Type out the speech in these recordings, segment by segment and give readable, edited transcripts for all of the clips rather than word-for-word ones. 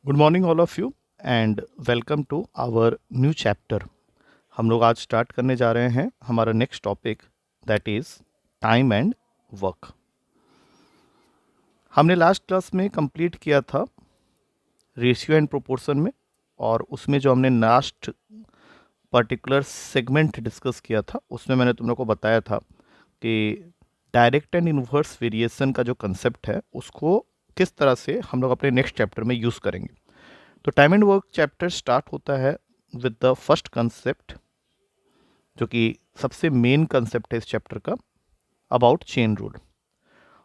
Good morning all of you and welcome to our new chapter. हम लोग आज start करने जा रहे हैं हमारा next topic, that is time and work. हमने लास्ट क्लास में कंप्लीट किया था रेशियो एंड प्रोपोर्शन में, और उसमें जो हमने लास्ट पर्टिकुलर सेगमेंट डिस्कस किया था उसमें मैंने तुम लोग को बताया था कि डायरेक्ट एंड इन्वर्स वेरिएशन का जो कंसेप्ट है उसको किस तरह से हम लोग अपने नेक्स्ट चैप्टर में यूज़ करेंगे। तो time and work chapter start होता है विद द फर्स्ट कंसेप्ट, जो कि सबसे मेन कंसेप्ट है इस चैप्टर का, अबाउट चेन रूल।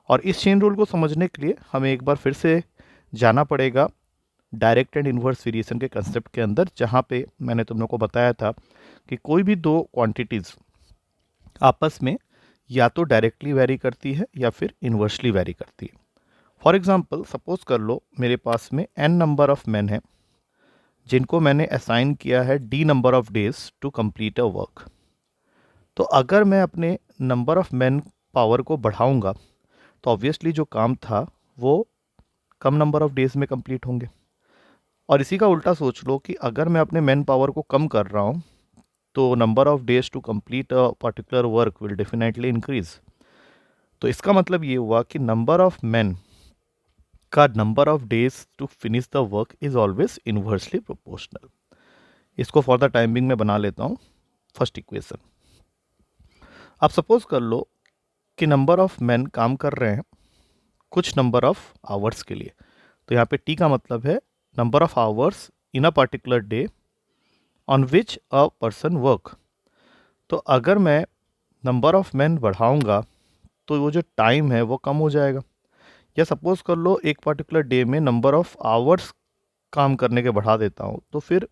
और इस चेन रूल को समझने के लिए हमें एक बार फिर से जाना पड़ेगा डायरेक्ट एंड इन्वर्स वेरिएशन के कंसेप्ट के अंदर, जहाँ पे मैंने तुम लोग को बताया था कि कोई भी दो क्वांटिटीज़ आपस में या तो डायरेक्टली वेरी करती है या फिर इन्वर्सली वेरी करती है। फॉर एग्जाम्पल, सपोज कर लो मेरे पास में n नंबर ऑफ मैन है जिनको मैंने असाइन किया है d number of days to complete a work. तो अगर मैं अपने नंबर ऑफ मैन पावर को बढ़ाऊंगा तो ऑब्वियसली जो काम था वो कम नंबर ऑफ डेज में कंप्लीट होंगे। और इसी का उल्टा सोच लो कि अगर मैं अपने मैन पावर को कम कर रहा हूँ तो number of days to complete a particular work will definitely increase. तो इसका मतलब ये हुआ कि नंबर ऑफ मैन का number of days to finish the work is always inversely proportional. इसको फॉर द टाइमिंग में बना लेता हूँ फर्स्ट इक्वेशन। अब सपोज कर लो कि नंबर ऑफ मैन काम कर रहे हैं कुछ नंबर ऑफ आवर्स के लिए। तो यहाँ पे टी का मतलब है number of hours in a particular day on which a person work. तो अगर मैं नंबर ऑफ मैन बढ़ाऊंगा तो वो जो टाइम है वो कम हो जाएगा। या सपोज कर लो एक पर्टिकुलर डे में नंबर ऑफ आवर्स काम करने के बढ़ा देता हूँ तो फिर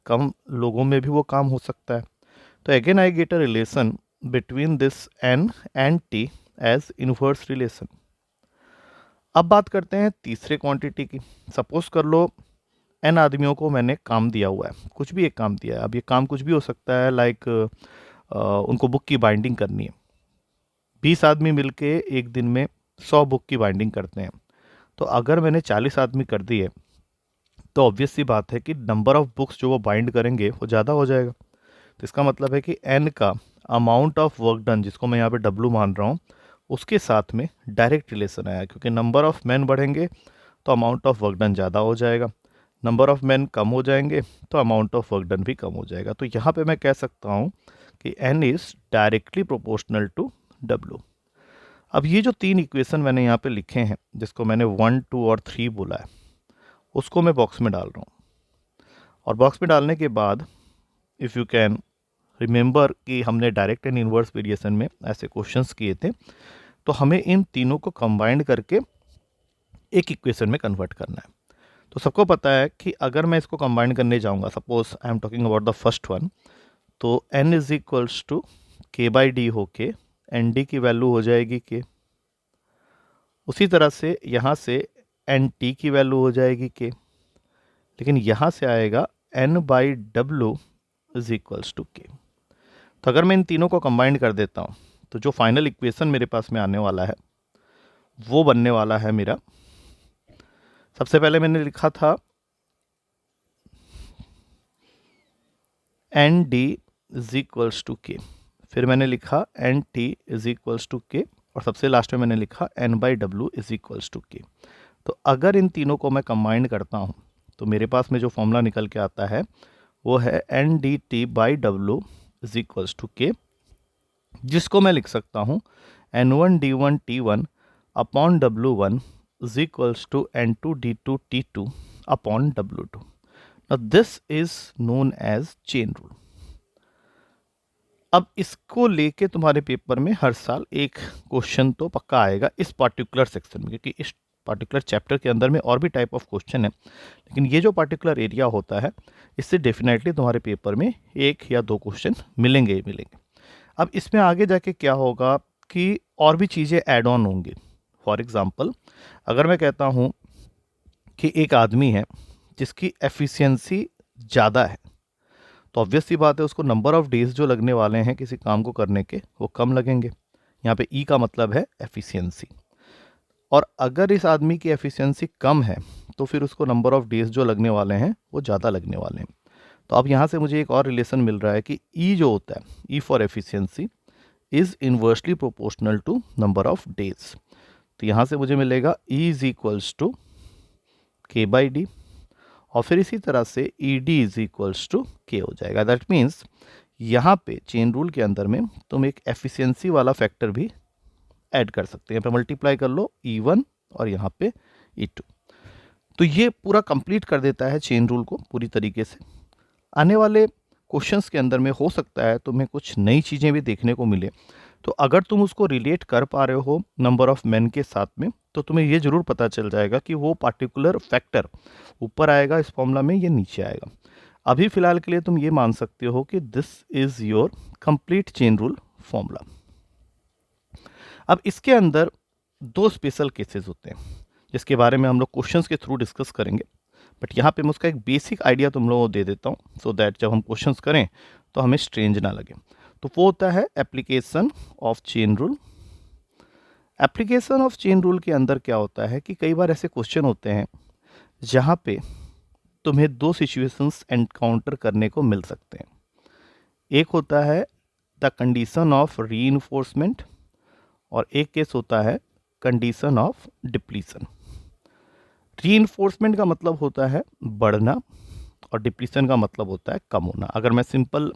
कम लोगों में भी वो काम हो सकता है। तो again I get a relation between this N and T as inverse relation. अब बात करते हैं तीसरे क्वांटिटी की। सपोज कर लो एन आदमियों को मैंने काम दिया हुआ है, कुछ भी एक काम दिया है। अब ये काम कुछ भी हो सकता है, लाइक उनको बुक की बाइंडिंग करनी है। 20 आदमी मिलके एक दिन में 100 बुक की बाइंडिंग करते हैं। तो अगर मैंने 40 आदमी कर दिए तो ऑब्वियस सी बात है कि नंबर ऑफ बुक्स जो वो बाइंड करेंगे वो ज़्यादा हो जाएगा। तो इसका मतलब है कि एन का अमाउंट ऑफ वर्क डन, जिसको मैं यहाँ पे डब्लू मान रहा हूँ, उसके साथ में डायरेक्ट रिलेशन आया, क्योंकि नंबर ऑफ मैन बढ़ेंगे तो अमाउंट ऑफ वर्क डन ज़्यादा हो जाएगा, नंबर ऑफ मैन कम हो जाएंगे तो अमाउंट ऑफ वर्क डन भी कम हो जाएगा। तो यहाँ पे मैं कह सकता हूँ कि N is directly proportional to W. अब ये जो तीन इक्वेशन मैंने यहाँ पे लिखे हैं, जिसको मैंने 1, 2 और 3 बोला है, उसको मैं बॉक्स में डाल रहा हूँ। और बॉक्स में डालने के बाद इफ़ यू कैन रिमेंबर कि हमने डायरेक्ट एंड इन्वर्स वेरिएशन में ऐसे क्वेश्चंस किए थे, तो हमें इन तीनों को कंबाइंड करके एक इक्वेशन में कन्वर्ट करना है। तो सबको पता है कि अगर मैं इसको कंबाइन करने जाऊंगा, suppose I am talking about the first one, तो n is equals to K by D होके एन डी की वैल्यू हो जाएगी के। उसी तरह से यहाँ से एन टी की वैल्यू हो जाएगी के, लेकिन यहाँ से आएगा n by W is equals to K. तो अगर मैं इन तीनों को कंबाइन कर देता हूँ तो जो फाइनल इक्वेशन मेरे पास में आने वाला है वो बनने वाला है मेरा, सबसे पहले मैंने लिखा था N D is equals to K, फिर मैंने लिखा N T is equals to K, और सबसे लास्ट में मैंने लिखा N by W is equals to K. तो अगर इन तीनों को मैं कंबाइन करता हूँ तो मेरे पास में जो फॉर्मूला निकल के आता है वो है N D T by W is equals to K, जिसको मैं लिख सकता हूँ N one D one T one upon W one is equals to N two D two T two upon W two. Now this is known as chain rule. अब इसको लेके तुम्हारे paper में हर साल एक क्वेश्चन तो पक्का आएगा इस पर्टिकुलर सेक्शन में, क्योंकि इस पर्टिकुलर चैप्टर के अंदर में और भी टाइप ऑफ क्वेश्चन है, लेकिन ये जो पर्टिकुलर एरिया होता है इससे डेफिनेटली तुम्हारे पेपर में एक या दो क्वेश्चन मिलेंगे ही मिलेंगे। अब इसमें आगे जाके क्या होगा कि और भी चीज़ें ऐड ऑन होंगी। फॉर एग्ज़ाम्पल, अगर मैं कहता हूँ कि एक आदमी है जिसकी एफिशिएंसी ज़्यादा है, तो ऑब्वियस सी बात है उसको नंबर ऑफ़ डेज़ जो लगने वाले हैं किसी काम को करने के वो कम लगेंगे। यहाँ पे ई का मतलब है एफिशिएंसी। और अगर इस आदमी की एफिशिएंसी कम है तो फिर उसको नंबर ऑफ डेज जो लगने वाले हैं वो ज़्यादा लगने वाले हैं। तो अब यहाँ से मुझे एक और रिलेशन मिल रहा है कि ई जो होता है, E for efficiency is inversely proportional to number of days. तो यहाँ से मुझे मिलेगा E is equals to K by D, और फिर इसी तरह से E D is equals to K हो जाएगा। दैट मीन्स यहाँ पे चेन रूल के अंदर में तुम एक एफिशिएंसी वाला फैक्टर भी ऐड कर सकते हैं। यहाँ पे मल्टीप्लाई कर लो E1 और यहाँ पे E2। तो ये पूरा कंप्लीट कर देता है चेन रूल को पूरी तरीके से। आने वाले क्वेश्चंस के अंदर में हो सकता है तुम्हें कुछ नई चीज़ें भी देखने को मिले, तो अगर तुम उसको रिलेट कर पा रहे हो नंबर ऑफ मैन के साथ में, तो तुम्हें ये ज़रूर पता चल जाएगा कि वो पार्टिकुलर फैक्टर ऊपर आएगा इस फॉर्मूला में, ये नीचे आएगा। अभी फ़िलहाल के लिए तुम ये मान सकते हो कि this is your complete chain rule formula. अब इसके अंदर दो स्पेशल केसेस होते हैं जिसके बारे में हम लोग क्वेश्चंस के थ्रू डिस्कस करेंगे, बट यहाँ पे मैं उसका एक बेसिक आइडिया तुम लोगों को दे देता हूँ सो दैट जब हम क्वेश्चंस करें तो हमें स्ट्रेंज ना लगे। तो वो होता है application of chain rule. Application of chain rule के अंदर क्या होता है कि कई बार ऐसे क्वेश्चन होते हैं जहाँ पे तुम्हें दो सिचुएशंस एनकाउंटर करने को मिल सकते हैं। एक होता है द कंडीशन ऑफ रीइंफोर्समेंट और एक केस होता है कंडीशन ऑफ डिप्लीशन। रीइंफोर्समेंट का मतलब होता है बढ़ना और डिप्लीशन का मतलब होता है कम होना। अगर मैं सिंपल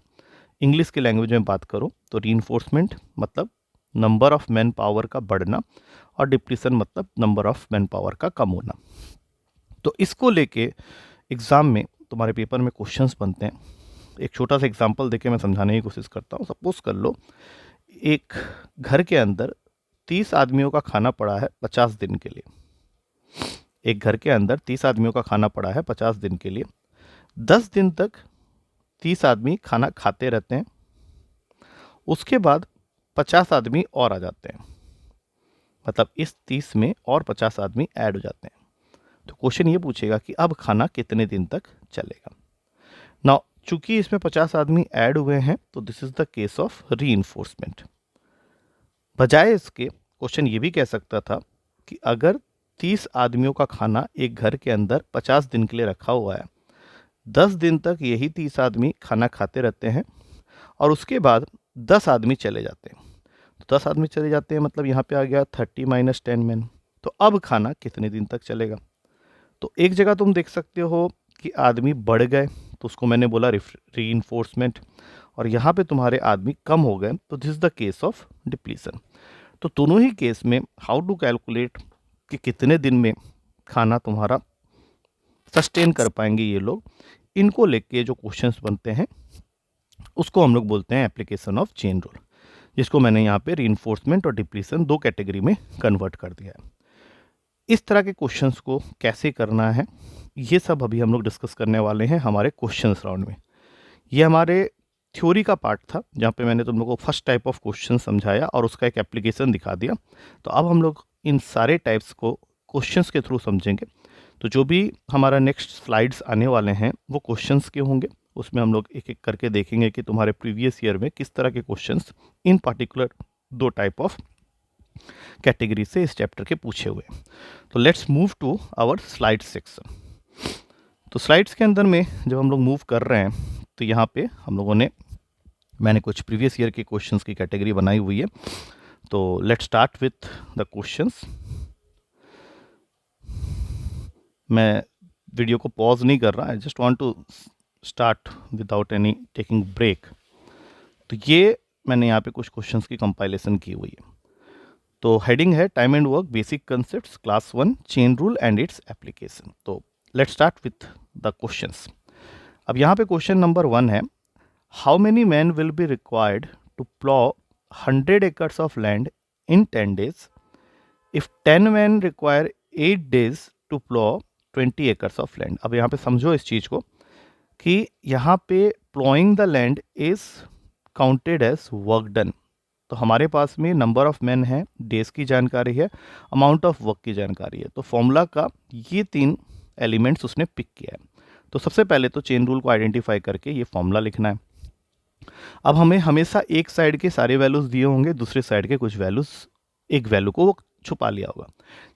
इंग्लिश के लैंग्वेज में बात करूं तो रीइंफोर्समेंट मतलब नंबर ऑफ मैन पावर का बढ़ना और डिप्लीशन मतलब नंबर ऑफ मैन पावर का कम होना। तो इसको लेके एग्ज़ाम में तुम्हारे पेपर में क्वेश्चंस बनते हैं। एक छोटा सा एग्जांपल देके मैं समझाने की कोशिश करता हूँ। सपोज कर लो एक घर के अंदर 30 आदमियों का खाना पड़ा है 50 दिन के लिए। एक घर के अंदर 30 आदमियों का खाना पड़ा है 50 दिन के लिए। 10 दिन तक 30 आदमी खाना खाते रहते हैं, उसके बाद 50 आदमी और आ जाते हैं, मतलब इस 30 में और 50 आदमी ऐड हो जाते हैं। तो क्वेश्चन ये पूछेगा कि अब खाना कितने दिन तक चलेगा। नाउ चूंकि इसमें 50 आदमी ऐड हुए हैं तो this is the case of reinforcement. बजाय इसके क्वेश्चन ये भी कह सकता था कि अगर 30 आदमियों का खाना एक घर के अंदर 50 दिन के लिए रखा हुआ है, 10 दिन तक यही 30 आदमी खाना खाते रहते हैं और उसके बाद 10 आदमी चले जाते हैं। तो 10 आदमी चले जाते हैं मतलब यहाँ पे आ गया 30 माइनस 10 मैन। तो अब खाना कितने दिन तक चलेगा। तो एक जगह तुम देख सकते हो कि आदमी बढ़ गए तो उसको मैंने बोला रीइंफोर्समेंट, और यहाँ पे तुम्हारे आदमी कम हो गए तो this is the case of depletion. तो दोनों ही केस में हाउ टू कैलकुलेट कि कितने दिन में खाना तुम्हारा सस्टेन कर पाएंगे ये लोग, इनको लेके जो क्वेश्चंस बनते हैं उसको हम लोग बोलते हैं एप्लीकेशन ऑफ चेन रूल, जिसको मैंने यहाँ पे रीइंफोर्समेंट और डिप्लीशन दो कैटेगरी में कन्वर्ट कर दिया है। इस तरह के क्वेश्चंस को कैसे करना है ये सब अभी हम लोग डिस्कस करने वाले हैं हमारे क्वेश्चंस राउंड में। ये हमारे थ्योरी का पार्ट था जहाँ पे मैंने तुम लोगों को फर्स्ट टाइप ऑफ क्वेश्चन समझाया और उसका एक एप्लीकेशन दिखा दिया। तो अब हम लोग इन सारे टाइप्स को क्वेश्चंस के थ्रू समझेंगे। तो जो भी हमारा नेक्स्ट स्लाइड्स आने वाले हैं वो क्वेश्चंस के होंगे, उसमें हम लोग एक एक करके देखेंगे कि तुम्हारे प्रीवियस ईयर में किस तरह के क्वेश्चंस इन पर्टिकुलर दो टाइप ऑफ कैटेगरी से इस चैप्टर के पूछे हुए। तो let's move to our slide section. तो स्लाइड्स के अंदर में जब हम लोग मूव कर रहे हैं तो यहाँ पे हम लोगों ने मैंने कुछ प्रीवियस ईयर के क्वेश्चंस की कैटेगरी बनाई हुई है। तो let's start with the questions. मैं वीडियो को पॉज नहीं कर रहा, I just want to start without any taking break. तो ये मैंने यहाँ पे कुछ क्वेश्चंस की कंपाइलेशन की हुई है। तो हेडिंग है time and work basic concepts class 1 chain rule and its application. तो let's start with the questions. अब यहाँ पे क्वेश्चन नंबर 1 है, how many man will be required to plough 100 acres of land in 10 days if 10 man require 8 days to plough 20 acres of land. अब यहाँ पे समझो इस चीज़ को कि यहाँ पे ploughing the land is counted as work done. तो हमारे पास में नंबर ऑफ मैन है, डेज की जानकारी है, अमाउंट ऑफ वर्क की जानकारी है। तो फॉर्मूला का ये 3 एलिमेंट्स उसने पिक किया है। तो सबसे पहले तो चेन रूल को आइडेंटिफाई करके ये फॉर्मूला लिखना है। अब हमें हमेशा एक साइड के सारे वैल्यूज़ दिए होंगे, दूसरे साइड के कुछ वैल्यूज़, एक वैल्यू को वो छुपा लिया होगा।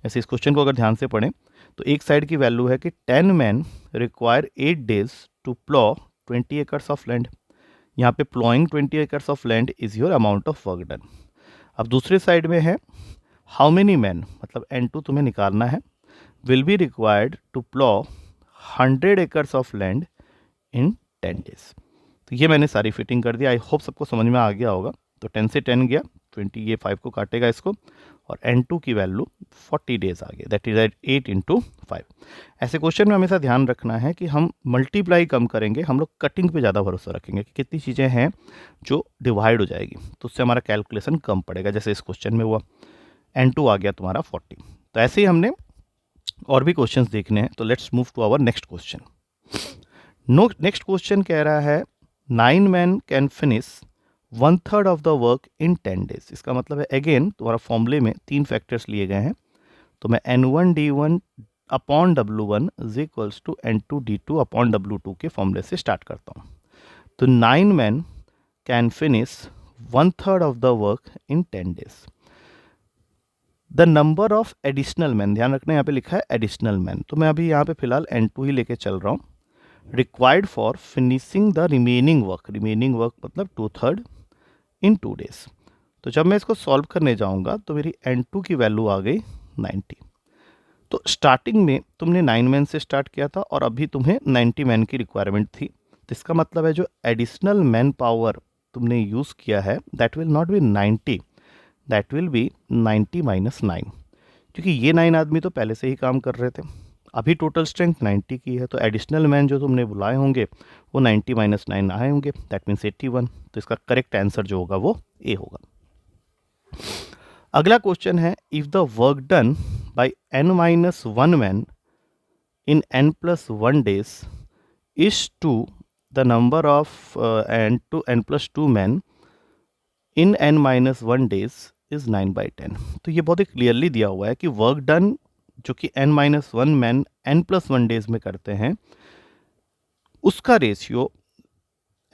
जैसे इस क्वेश्चन को अगर ध्यान से पढ़ें तो एक साइड की वैल्यू है कि 10 man require 8 days to plough 20 acres of land. यहाँ पे ploughing 20 acres of land is your amount of work done. अब दूसरे साइड में है हाउ मेनी मैन, मतलब N2 तुम्हें निकालना है, will be required to plough 100 acres of land in 10 days. तो ये मैंने सारी फिटिंग कर दी। आई होप सबको समझ में आ गया होगा। तो 10 से 10 गया, 20 ये 5 को काटेगा इसको, और N2 की वैल्यू 40 डेज आ गया, दैट इज 8 इंटू 5। ऐसे क्वेश्चन में हमेशा ध्यान रखना है कि हम मल्टीप्लाई कम करेंगे, हम लोग कटिंग पे ज़्यादा भरोसा रखेंगे कि कितनी चीज़ें हैं जो डिवाइड हो जाएगी, तो उससे हमारा कैलकुलेशन कम पड़ेगा। जैसे इस क्वेश्चन में हुआ, N2 आ गया तुम्हारा 40। तो ऐसे ही हमने और भी क्वेश्चंस देखने हैं। तो let's move to our next question. Next question कह रहा है 9 man can finish 1/3 of the work in 10 days. इसका मतलब है अगेन तुम्हारा फॉर्मूले में 3 फैक्टर्स लिए गए हैं। तो मैं N1 D1 upon W1 is equals to N2 D2 upon W2 के फॉर्मूले से स्टार्ट करता हूँ। तो 9 man can finish 1/3 of the work in 10 days. The number of additional man, ध्यान रखना यहाँ पे लिखा है एडिशनल मैन, तो मैं अभी यहाँ पे फिलहाल N2 ही लेके चल रहा हूँ। Required for finishing the remaining work मतलब 2/3 इन 2 डेज। तो जब मैं इसको सॉल्व करने जाऊँगा तो मेरी N2 की वैल्यू आ गई 90। तो स्टार्टिंग में तुमने 9 मैन से स्टार्ट किया था और अभी तुम्हें 90 मैन की रिक्वायरमेंट थी। तो इसका मतलब है जो एडिशनल मैन पावर तुमने यूज़ किया है that will not be 90, that will be 90 minus 9, क्योंकि ये 9 आदमी तो पहले से ही काम कर रहे थे। अभी टोटल स्ट्रेंथ 90 की है, तो एडिशनल मैन जो तुमने बुलाए होंगे वो 90 माइनस 9 आए होंगे, दैट मीन्स 81। तो इसका करेक्ट आंसर जो होगा वो ए होगा। अगला क्वेश्चन है if the work done by N-1 man in N+1 days is to the number of N+2 man in N-1 days is 9/10। तो ये बहुत ही क्लियरली दिया हुआ है कि वर्क डन जो कि N-1 मैन N+1 डेज में करते हैं उसका ratio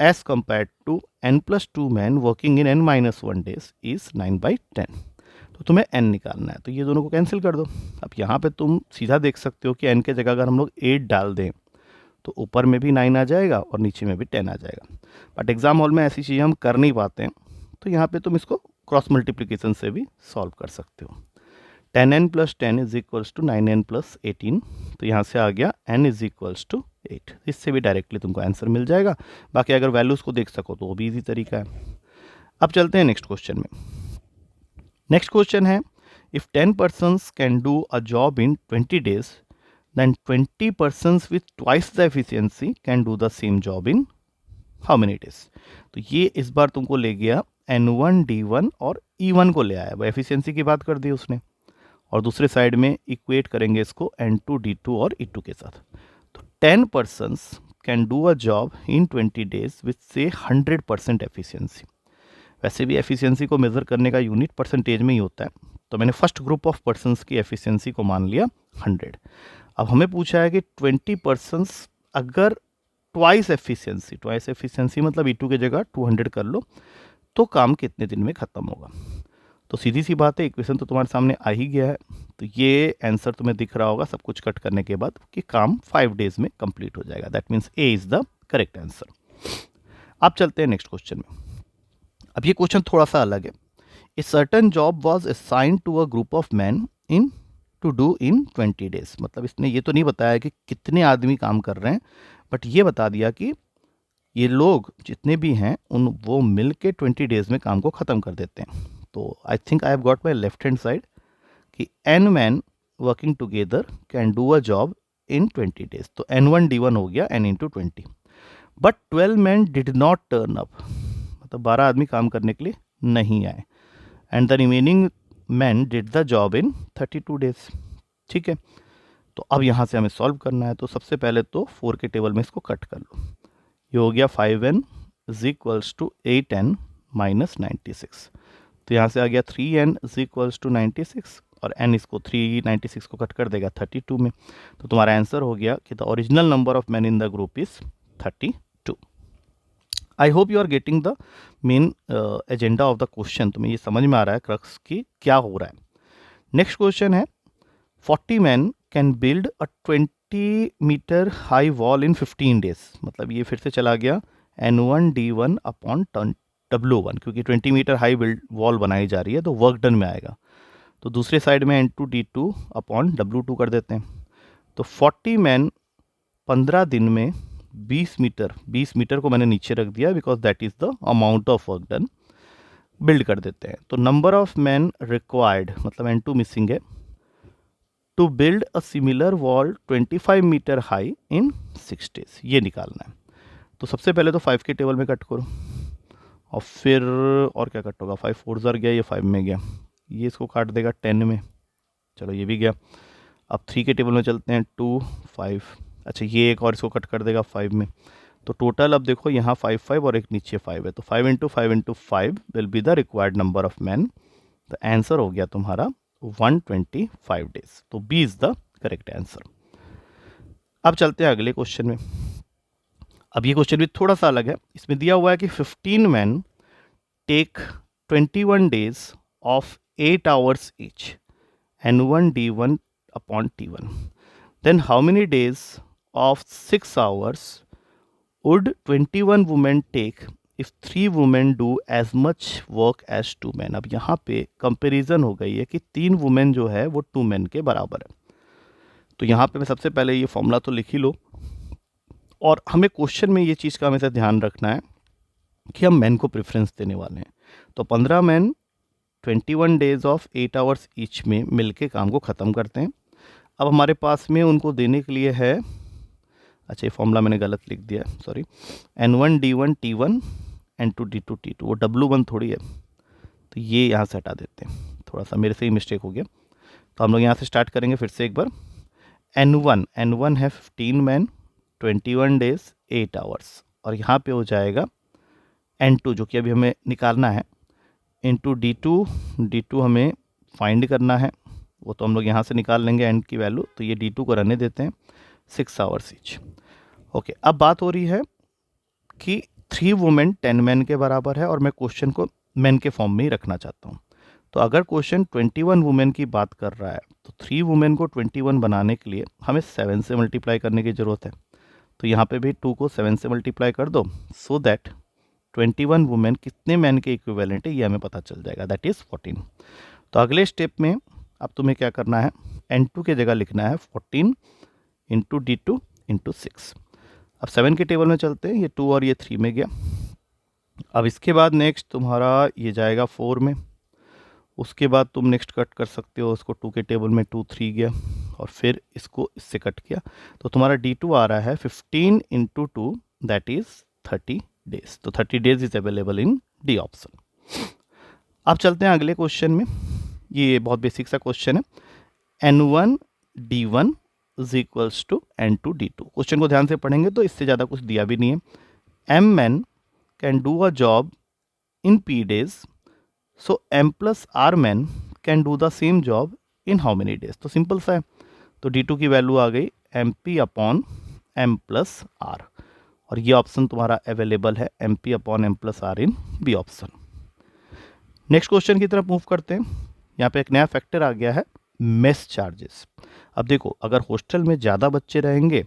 as compare to N+2 man working in N-1 days is 9/10। तो तुम्हें n निकालना है, तो ये दोनों को कैंसिल कर दो। अब यहाँ पे तुम सीधा देख सकते हो कि n के जगह अगर हम लोग 8 डाल दें तो ऊपर में भी 9 आ जाएगा और नीचे में भी 10 आ जाएगा। बट एग्जाम हॉल में ऐसी चीज़ें हम कर नहीं पाते हैं, तो यहाँ पे तुम इसको क्रॉस मल्टीप्लिकेशन से भी सॉल्व कर सकते हो। 10n + 10 is equals to 9n + 18। तो यहाँ से आ गया n इज इक्वल्स टू 8। इससे भी डायरेक्टली तुमको आंसर मिल जाएगा। बाकी अगर वैल्यूज़ को देख सको तो वो भी ईजी तरीका है। अब चलते हैं नेक्स्ट क्वेश्चन में। नेक्स्ट क्वेश्चन है if 10 persons can do a job in 20 days then 20 persons with twice the efficiency can do the same job in how many days. तो ये इस बार तुमको ले गया N1 D1 और E1 को ले आया, वो एफिशिएंसी की बात कर दी उसने, और दूसरे साइड में इक्वेट करेंगे इसको N2 D2 और E2 के साथ। तो 10 persons can do a job in 20 days with से 100% एफिशिएंसी। वैसे भी एफिशिएंसी को मेज़र करने का यूनिट परसेंटेज में ही होता है, तो मैंने फर्स्ट ग्रुप ऑफ पर्सन्स की एफिशिएंसी को मान लिया 100। अब हमें पूछा है कि 20 पर्सन्स अगर ट्वाइस एफिशिएंसी मतलब E2 की जगह 200 कर लो तो काम कितने दिन में ख़त्म होगा। तो सीधी सी बात है, इक्वेशन तो तुम्हारे सामने आ ही गया है, तो ये आंसर तुम्हें दिख रहा होगा सब कुछ कट करने के बाद कि काम 5 डेज में कंप्लीट हो जाएगा। That means A is the correct answer. अब चलते हैं नेक्स्ट क्वेश्चन में। अब ये क्वेश्चन थोड़ा सा अलग है। A certain job was assigned to a group of man in to do in 20 days. मतलब इसने ये तो नहीं बताया कि कितने आदमी काम कर रहे हैं, बट ये बता दिया कि ये लोग जितने भी हैं उन वो मिल के 20 डेज में काम को ख़त्म कर देते हैं। तो I think I have got my left hand side कि N man working together can do a job in 20 days. तो N1 D1 हो गया N × 20। But 12 man did not turn up, मतलब 12 आदमी काम करने के लिए नहीं आए, and the remaining man did the job in 32 days. ठीक है, तो अब यहाँ से हमें सॉल्व करना है। तो सबसे पहले तो 4 के टेबल में इसको कट कर लो। ये हो गया 5n is equals to 8n minus 96। तो यहाँ से आ गया 3n इज इक्वल्स टू 96 और n इसको 396 को कट कर देगा 32 में। तो तुम्हारा आंसर हो गया कि the original number of man in the group is 32। I hope you are getting the main agenda of the question. तुम्हें ये समझ में आ रहा है क्रक्स की क्या हो रहा है। नेक्स्ट क्वेश्चन है 40 man can build a 20 meter high wall in 15 days. मतलब ये फिर से चला गया N1D1 अपॉन W1, क्योंकि 20 मीटर हाई बिल्ड वॉल बनाई जा रही है तो वर्क डन में आएगा। तो दूसरे साइड में N2D2 अपॉन W2 कर देते हैं। तो 40 मैन 15 दिन में 20 मीटर को मैंने नीचे रख दिया because that is the amount of work done, build कर देते हैं। तो नंबर ऑफ मैन रिक्वायर्ड, मतलब N2 मिसिंग है, to build a similar wall 25 meter high in 6 days, ये निकालना है। तो सबसे पहले तो 5 के टेबल में कट करो और फिर और क्या कट होगा, 5 4 ज़र गया, ये 5 में गया, ये इसको काट देगा 10 में, चलो ये भी गया। अब 3 के टेबल में चलते हैं, 2 5, अच्छा ये एक और इसको कट कर देगा 5 में। तो टोटल अब देखो यहाँ 5 5 और एक नीचे 5 है, तो 5 into 5 into 5 will be the required number of man. तो आंसर हो गया तुम्हारा 125 डेज। तो B is the correct answer. अब चलते हैं अगले क्वेश्चन में। अब ये क्वेश्चन भी थोड़ा सा अलग है। इसमें दिया हुआ है कि 15 man take 21 days of 8 hours each N1D1 upon T1. Then how many days of 6 hours would 21 women take if 3 women do as much work as 2 men? अब यहाँ पे कंपैरिजन हो गई है कि 3 वुमेन जो है वो 2 men के बराबर है। तो यहाँ पे मैं सबसे पहले ये फॉर्मूला तो लिख ही लो, और हमें क्वेश्चन में ये चीज़ का हमेशा ध्यान रखना है कि हम मैन को प्रेफरेंस देने वाले हैं। तो 15 man 21 days of 8 hours each में मिलके काम को ख़त्म करते हैं। अब हमारे पास में उनको देने के लिए है, अच्छा ये फॉर्मूला मैंने गलत लिख दिया, sorry, N1D1 T1 N2D2 T2, वो W1 थोड़ी है, तो ये यहाँ से हटा देते हैं, थोड़ा सा मेरे से ही मिस्टेक हो गया। तो हम लोग यहाँ से स्टार्ट करेंगे फिर से एक बार। N1 है 15 मैन 21 डेज 8 आवर्स, और यहाँ पे हो जाएगा N2 जो कि अभी हमें निकालना है, इंटू D2 हमें फाइंड करना है, वो तो हम लोग यहाँ से निकाल लेंगे एंड की वैल्यू। तो ये D2 को रहने देते हैं, 6 आवर्स ईच। ओके, अब बात हो रही है कि 3 वुमेन 10 मैन के बराबर है और मैं क्वेश्चन को मैन के फॉर्म में ही रखना चाहता हूँ। तो अगर क्वेश्चन 21 वुमेन की बात कर रहा है तो 3 वुमेन को 21 बनाने के लिए हमें 7 से मल्टीप्लाई करने की ज़रूरत है। तो यहाँ पे भी 2 को 7 से मल्टीप्लाई कर दो, सो दैट 21 वुमेन कितने मैन के इक्विवेलेंट है ये हमें पता चल जाएगा, दैट इज़ 14। तो अगले स्टेप में अब तुम्हें क्या करना है, N2 के जगह लिखना है 14 इंटू D2 इंटू 6। अब 7 के टेबल में चलते हैं, ये 2 और ये 3 में गया। अब इसके बाद नेक्स्ट तुम्हारा ये जाएगा 4 में, उसके बाद तुम नेक्स्ट कट कर सकते हो उसको, 2 के टेबल में 2 3 गया और फिर इसको इससे कट किया। तो तुम्हारा D2 आ रहा है 15 इंटू 2 दैट इज़ 30 डेज। तो 30 days is available in D option. अब चलते हैं अगले क्वेश्चन में। ये बहुत बेसिक सा क्वेश्चन है, N1D1 is equals to N2D2। Question को ध्यान से पढ़ेंगे तो इससे ज़्यादा कुछ दिया भी नहीं है। M men can do a job in P days, so M plus R men can do the same job in how many days. तो सिंपल सा है, तो D2 की वैल्यू आ गई MP upon M plus R, और ये option तुम्हारा available है MP upon M plus R in B option. Next question की तरफ मूव करते हैं। यहाँ पे एक नया फैक्टर आ गया है, मेस चार्जेस। अब देखो, अगर हॉस्टल में ज़्यादा बच्चे रहेंगे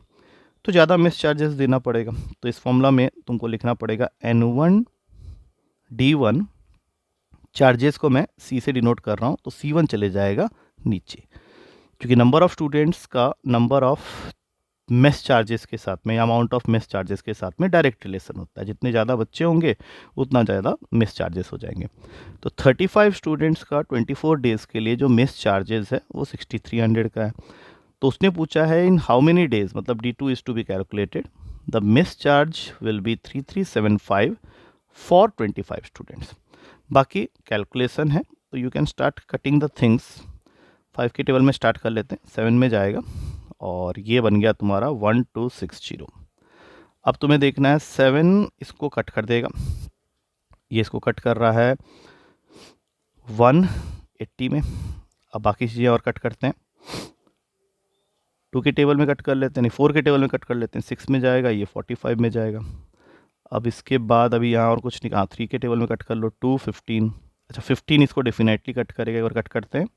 तो ज़्यादा मेस चार्जेस देना पड़ेगा। तो इस फॉर्मूला में तुमको लिखना पड़ेगा N1D1, चार्जेस को मैं C से डिनोट कर रहा हूँ, तो C1 चले जाएगा नीचे, क्योंकि नंबर ऑफ़ स्टूडेंट्स का नंबर ऑफ़ मेस चार्जेस के साथ में या अमाउंट ऑफ मेस चार्जेस के साथ में डायरेक्ट रिलेशन होता है। जितने ज़्यादा बच्चे होंगे उतना ज़्यादा मेस चार्जेस हो जाएंगे। तो 35 स्टूडेंट्स का 24 डेज़ के लिए जो मेस चार्जेस है वो 6300 का है। तो उसने पूछा है इन हाउ मेनी डेज, मतलब D2 is to be calculated, the mess charge will be 3375 for 25 students. बाकी कैलकुलेशन है, तो you can start cutting the things. 5 के टेबल में स्टार्ट कर लेते हैं, 7 में जाएगा और ये बन गया तुम्हारा 1260। अब तुम्हें देखना है 7 इसको कट कर देगा, ये इसको कट कर रहा है 180 में। अब बाकी चीज़ें और कट करते हैं, 2 के टेबल में कट कर लेते हैं, नहीं 4 के टेबल में कट कर लेते हैं, 6 में जाएगा, ये 45 में जाएगा। अब इसके बाद अभी यहाँ और कुछ नहीं, हाँ 3 के टेबल में कट कर लो, 2 15, अच्छा 15 इसको डेफिनेटली कट करेगा, और कट करते हैं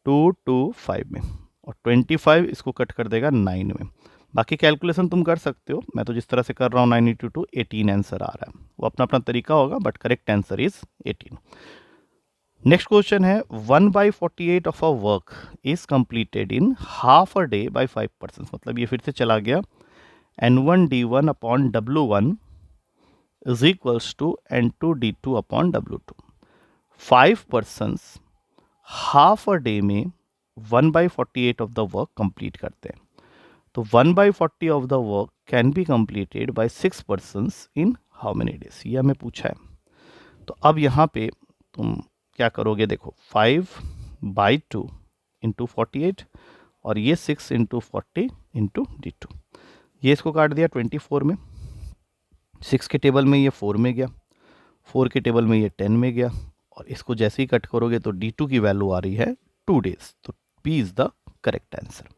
2 टू 5 में, और 25 इसको कट कर देगा 9 में। बाकी कैलकुलेशन तुम कर सकते हो, मैं तो जिस तरह से कर रहा हूँ 9 इंटू 2 18 आंसर आ रहा है। वो अपना अपना तरीका होगा, but correct answer is 18। Next question is 1/48 of a work is completed in half a day by 5%। मतलब ये फिर से चला गया, N1D1 upon W1 is equals to N2D2 upon W2। 5% half a day में 1/48 ऑफ द वर्क कंप्लीट करते हैं। तो 1/40 of the work can be completed by 6% in how many days, ये हमें पूछा है। तो अब यहाँ पे तुम क्या करोगे, देखो 5/2 इंटू 48 और ये 6 इंटू 40 इंटू D2। ये इसको काट दिया 24 में, 6 के टेबल में ये 4 में गया, 4 के टेबल में ये 10 में गया, और इसको जैसे ही कट करोगे तो D2 की वैल्यू आ रही है 2 डेज। तो B is the correct answer.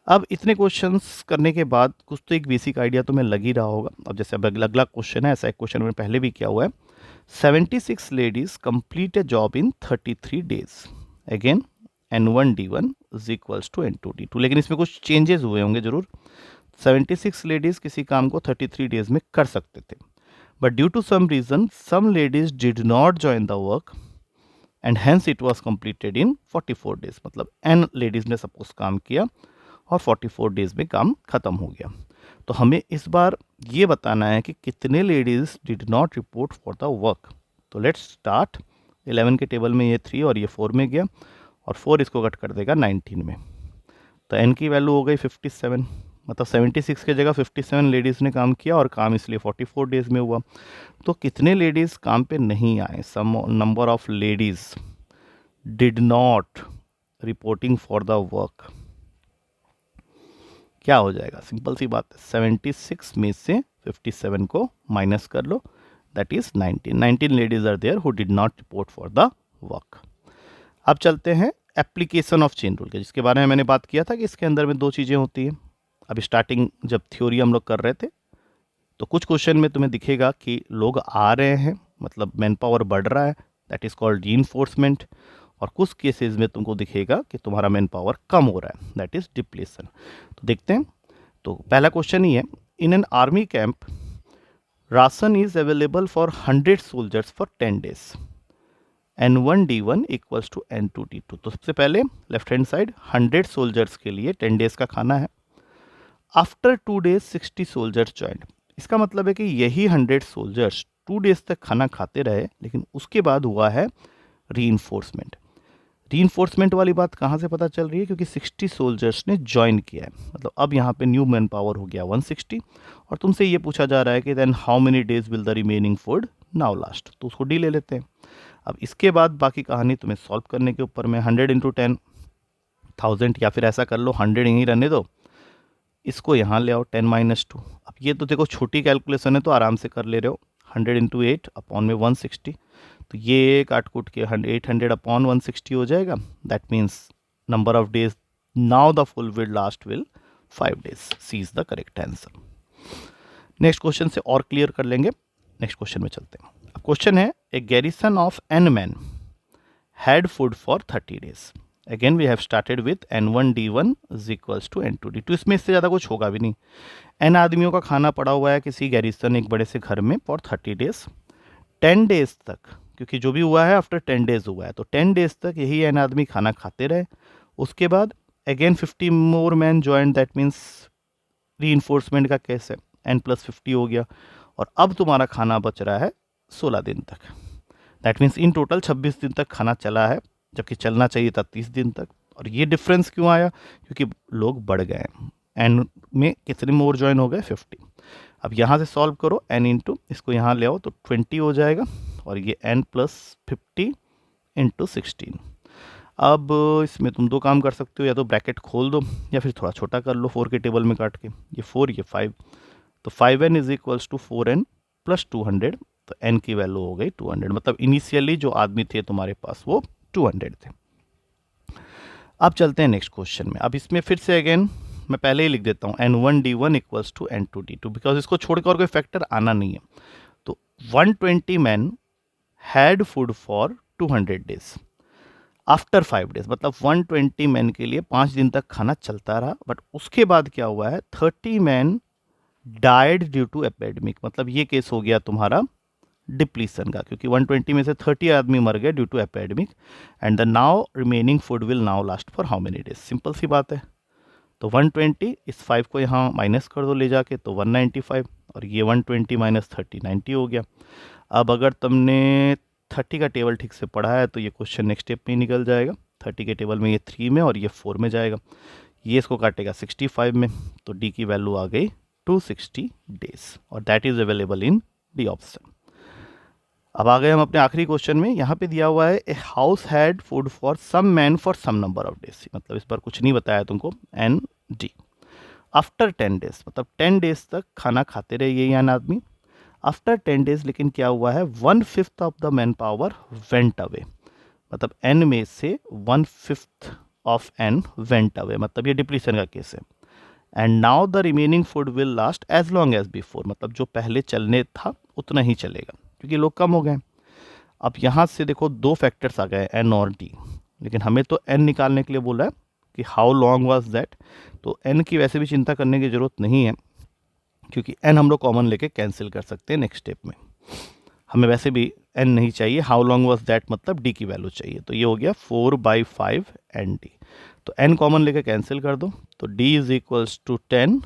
अब इतने क्वेश्चंस करने के बाद कुछ तो एक बेसिक आइडिया तो मैं लग ही रहा होगा। अब जैसे अब अगला क्वेश्चन है, ऐसा एक क्वेश्चन मैंने पहले भी किया हुआ है, 76 ladies complete a job in 33 days. Again N1D1 is equals to N2D2, लेकिन इसमें कुछ चेंजेस हुए होंगे जरूर। 76 लेडीज किसी काम को 33 डेज में कर सकते थे, but due to some reason some ladies did not join the work and hence it was completed in 44 days. मतलब n लेडीज ने सपोज काम किया और 44 डेज में काम खत्म हो गया। तो हमें इस बार ये बताना है कि कितने ladies did not report for the work. तो लेट्स स्टार्ट। 11 के टेबल में ये 3 और ये 4 में गया, और 4 इसको कट कर देगा 19 में। तो n की वैल्यू हो गई 57। मतलब 76 की जगह 57 लेडीज़ ने काम किया, और काम इसलिए 44 डेज में हुआ। तो कितने लेडीज़ काम पे नहीं आए, some number of ladies did not reporting for the work, क्या हो जाएगा? सिंपल सी बात है, 76 में से 57 को माइनस कर लो, that is 19 ladies are there who did not report for the work. अब चलते हैं एप्लीकेशन ऑफ चेन रूल के, जिसके बारे में मैंने बात किया था कि इसके अंदर में दो चीज़ें होती हैं। अभी स्टार्टिंग जब थ्योरी हम लोग कर रहे थे, तो कुछ क्वेश्चन में तुम्हें दिखेगा कि लोग आ रहे हैं, मतलब मैन पावर बढ़ रहा है, दैट इज कॉल्ड रीइंफोर्समेंट। और कुछ केसेस में तुमको दिखेगा कि तुम्हारा मैन पावर कम हो रहा है, दैट इज डिप्लेशन। तो देखते हैं। तो पहला क्वेश्चन ही है, in an army camp ration is available for 100 soldiers for 10 days. N1D1 equals to N2D2। तो सबसे पहले लेफ्ट हैंड साइड 100 सोल्जर्स के लिए 10 डेज का खाना है। After 2 days 60 soldiers joint. इसका मतलब है कि यही 100 सोल्जर्स 2 डेज तक खाना खाते रहे, लेकिन उसके बाद हुआ है रीइंफोर्समेंट। रीइंफोर्समेंट वाली बात कहाँ से पता चल रही है? क्योंकि 60 सोल्जर्स ने ज्वाइन किया है, मतलब अब यहाँ पे न्यू मैन पावर हो गया 160। और तुमसे ये पूछा जा रहा है कि then how many days will the remaining food now last, तो उसको डी ले लेते हैं। अब इसके बाद बाकी कहानी तुम्हें सॉल्व करने के ऊपर में 100 इंटू 10 1000, या फिर ऐसा कर लो 100 यहीं रहने दो, इसको यहाँ ले आओ 10 - 2। अब ये तो देखो छोटी कैलकुलेशन है तो आराम से कर ले रहे हो। 100 इंटू 8 अपॉन में 160, तो ये काट कूट के 800 अपॉन 160 हो जाएगा। That means number of days now the full will last will 5 days. C is the correct answer. Next question से और क्लियर कर लेंगे, नेक्स्ट क्वेश्चन में चलते हैं। अब क्वेश्चन है, a garrison of n man had food for 30 days. Again we have started with N1D1 is equals to N2D2। इसमें इससे ज़्यादा कुछ होगा भी नहीं। n आदमियों का खाना पड़ा हुआ है किसी गैरिसन एक बड़े से घर में फॉर 30 डेज, 10 डेज तक, क्योंकि जो भी हुआ है आफ्टर 10 डेज हुआ है, तो 10 डेज तक यही n आदमी खाना खाते रहे। उसके बाद again 50 more man join, that means reinforcement का केस है, n+50 हो गया। और अब तुम्हारा खाना बच रहा है 16 दिन तक, दैट मीन्स इन टोटल 26 दिन तक खाना चला है, जबकि चलना चाहिए था 30 दिन तक। और ये डिफरेंस क्यों आया? क्योंकि लोग बढ़ गए, एन में कितने मोर ज्वाइन हो गए? 50। अब यहाँ से सॉल्व करो, n इंटू इसको यहाँ ले आओ तो 20 हो जाएगा, और ये n+50 इंटू 16। अब इसमें तुम दो काम कर सकते हो, या तो ब्रैकेट खोल दो या फिर थोड़ा छोटा कर लो 4 के टेबल में काट के, ये 4 ये 5, तो 5n is equals to 4n + 200। तो n की वैल्यू हो गई 200, मतलब इनिशियली जो आदमी थे तुम्हारे पास वो 200 थे। अब चलते हैं नेक्स्ट क्वेश्चन में। अब इसमें फिर से अगेन मैं पहले ही लिख देता हूँ N1D1 equals to N2D2, because इसको छोड़कर और कोई फैक्टर आना नहीं है। तो 120 man had food for 200 days. After 5 days, मतलब 120 मैन के लिए 5 दिन तक खाना चलता रहा, बट उसके बाद क्या हुआ है, 30 man died due to epidemic, मतलब ये केस हो गया तुम्हारा डिप्लीशन का, क्योंकि 120 में से 30 आदमी मर गए due to epidemic, and the now remaining food will now last for how many days. Simple सी बात है। तो 120, इस 5 को यहाँ माइनस कर दो ले जाके, तो 195, और ये 120 माइनस 30 90 हो गया। अब अगर तुमने 30 का टेबल ठीक से पढ़ा है तो ये क्वेश्चन नेक्स्ट स्टेप में ही निकल जाएगा। 30 के टेबल में ये 3 में और ये 4 में जाएगा, ये इसको काटेगा 65 में, तो डी की वैल्यू आ गई 260 डेज, और that is available in D option. अब आ गए हम अपने आखिरी क्वेश्चन में। यहाँ पे दिया हुआ है a house had food for some man for some number of days, मतलब इस बार कुछ नहीं बताया तुमको, एन डी। आफ्टर 10 डेज, मतलब 10 डेज तक खाना खाते रहे ये यान आदमी। आफ्टर 10 डेज लेकिन क्या हुआ है, 1/5 of the man power went away, मतलब एन में से 1/5 ऑफ एन वेंट अवे, मतलब ये डिप्लीशन का केस है। And now the remaining food will last as long as before, मतलब जो पहले चलने था उतना ही चलेगा क्योंकि लोग कम हो गए। अब यहाँ से देखो दो फैक्टर्स आ गए, एन और डी, लेकिन हमें तो एन निकालने के लिए बोला है कि हाउ लॉन्ग वाज दैट, तो एन की वैसे भी चिंता करने की ज़रूरत नहीं है क्योंकि एन हम लोग कॉमन लेके कैंसिल कर सकते हैं नेक्स्ट स्टेप में। हमें वैसे भी एन नहीं चाहिए, हाउ लॉन्ग वाज दैट मतलब डी की वैल्यू चाहिए, तो ये हो गया 4/5 एन डी। तो एन कॉमन लेके कैंसिल कर दो, तो D is equals to 10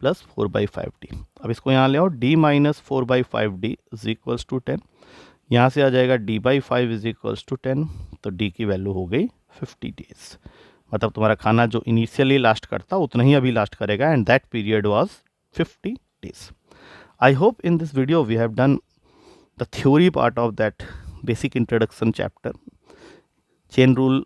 plus 4/5 D. अब इसको यहाँ ले आओ, D minus 4/5 D is equals to 10, यहाँ से आ जाएगा d/5 इज इक्वल्स टू 10, तो d की वैल्यू हो गई 50 डेज, मतलब तुम्हारा खाना जो इनिशियली लास्ट करता उतना ही अभी लास्ट करेगा, and that period was 50 days. I hope in this video we have done the theory part of that basic introduction chapter. Chain rule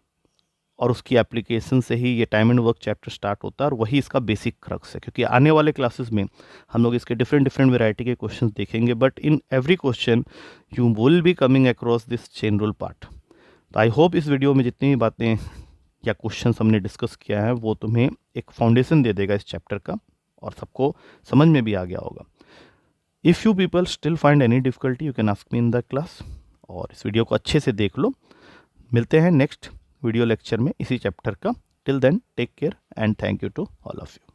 और उसकी एप्लीकेशन से ही ये time and work chapter start होता है, और वही इसका बेसिक क्रक्स है, क्योंकि आने वाले क्लासेस में हम लोग इसके डिफरेंट वैरायटी के क्वेश्चंस देखेंगे, but in every question you will be coming across this chain rule part. तो आई होप इस वीडियो में जितनी भी बातें या क्वेश्चंस हमने डिस्कस किया है वो तुम्हें एक फाउंडेशन दे देगा इस चैप्टर का, और सबको समझ में भी आ गया होगा। If you people still find any difficulty you can ask me in the class, और इस वीडियो को अच्छे से देख लो। मिलते हैं नेक्स्ट वीडियो लेक्चर में इसी चैप्टर का। Till then take care and thank you to all of you.